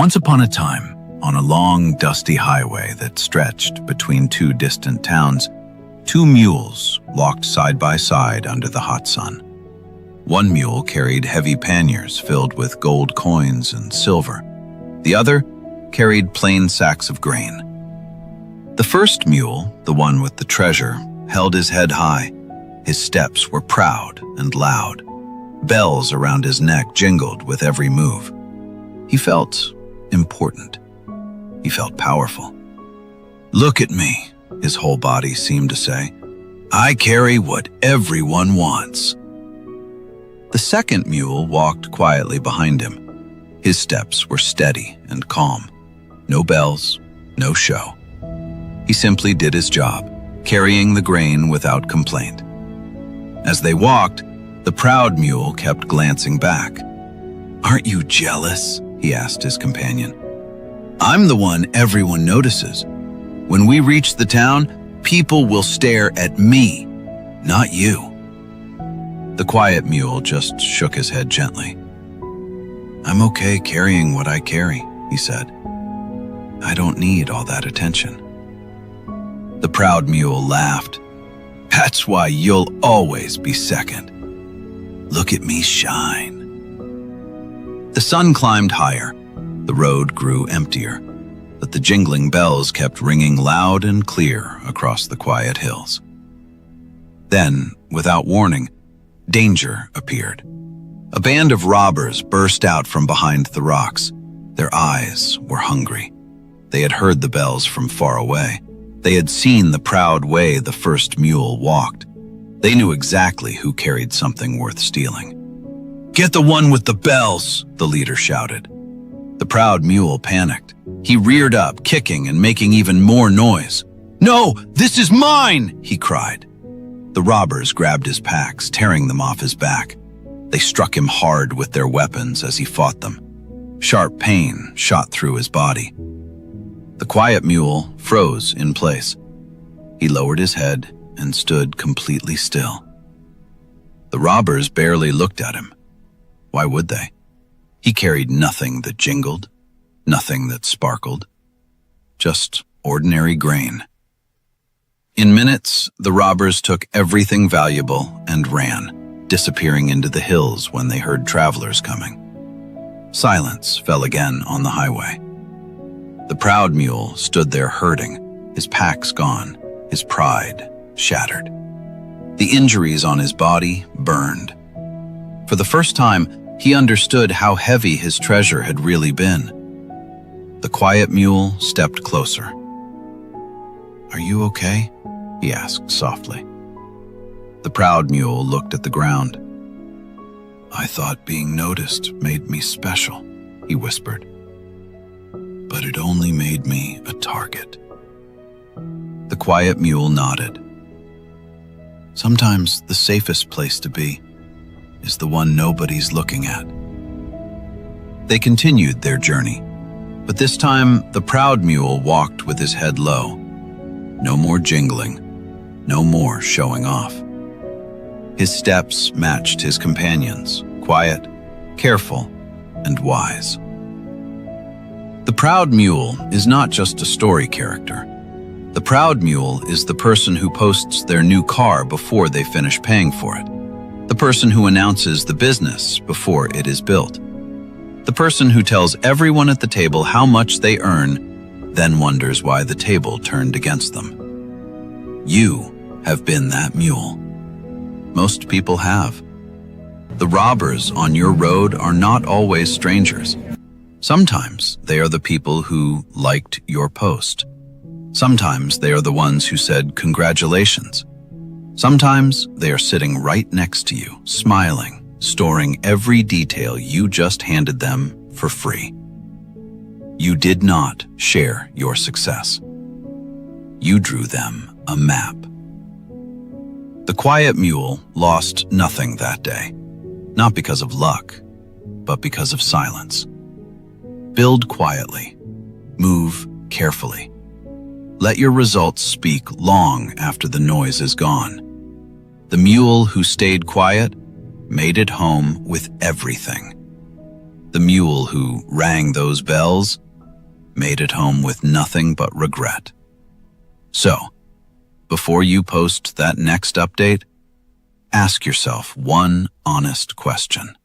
Once upon a time, on a long, dusty highway that stretched between two distant towns, two mules walked side by side under the hot sun. One mule carried heavy panniers filled with gold coins and silver. The other carried plain sacks of grain. The first mule, the one with the treasure, held his head high. His steps were proud and loud. Bells around his neck jingled with every move. He felt important. He felt powerful. "Look at me," his whole body seemed to say. "I carry what everyone wants." The second mule walked quietly behind him. His steps were steady and calm. No bells, no show. He simply did his job, carrying the grain without complaint. As they walked, the proud mule kept glancing back. "Aren't you jealous?" he asked his companion. "I'm the one everyone notices. When we reach the town, people will stare at me, not you." The quiet mule just shook his head gently. "I'm okay carrying what I carry," he said. "I don't need all that attention." The proud mule laughed. "That's why you'll always be second. Look at me shine." The sun climbed higher. The road grew emptier, but the jingling bells kept ringing loud and clear across the quiet hills. Then, without warning, danger appeared. A band of robbers burst out from behind the rocks. Their eyes were hungry. They had heard the bells from far away. They had seen the proud way the first mule walked. They knew exactly who carried something worth stealing. "Get the one with the bells," the leader shouted. The proud mule panicked. He reared up, kicking and making even more noise. "No, this is mine!" he cried. The robbers grabbed his packs, tearing them off his back. They struck him hard with their weapons as he fought them. Sharp pain shot through his body. The quiet mule froze in place. He lowered his head and stood completely still. The robbers barely looked at him. Why would they? He carried nothing that jingled, nothing that sparkled, just ordinary grain. In minutes, the robbers took everything valuable and ran, disappearing into the hills when they heard travelers coming. Silence fell again on the highway. The proud mule stood there hurting, his packs gone, his pride shattered. The injuries on his body burned. For the first time, he understood how heavy his treasure had really been. The quiet mule stepped closer. "Are you okay?" he asked softly. The proud mule looked at the ground. "I thought being noticed made me special," he whispered. "But it only made me a target." The quiet mule nodded. "Sometimes the safest place to be is the one nobody's looking at." They continued their journey, but this time the proud mule walked with his head low. No more jingling, no more showing off. His steps matched his companions, quiet, careful, and wise. The proud mule is not just a story character. The proud mule is the person who posts their new car before they finish paying for it. The person who announces the business before it is built. The person who tells everyone at the table how much they earn, then wonders why the table turned against them. You have been that mule. Most people have. The robbers on your road are not always strangers. Sometimes they are the people who liked your post. Sometimes they are the ones who said congratulations. Sometimes they are sitting right next to you, smiling, storing every detail you just handed them for free. You did not share your success. You drew them a map. The quiet mule lost nothing that day, not because of luck, but because of silence. Build quietly. Move carefully. Let your results speak long after the noise is gone. The mule who stayed quiet made it home with everything. The mule who rang those bells made it home with nothing but regret. So, before you post that next update, ask yourself one honest question.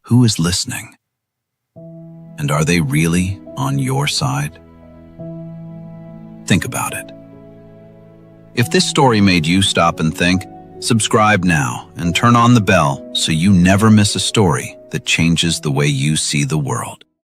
Who is listening? And are they really on your side? Think about it. If this story made you stop and think, subscribe now and turn on the bell so you never miss a story that changes the way you see the world.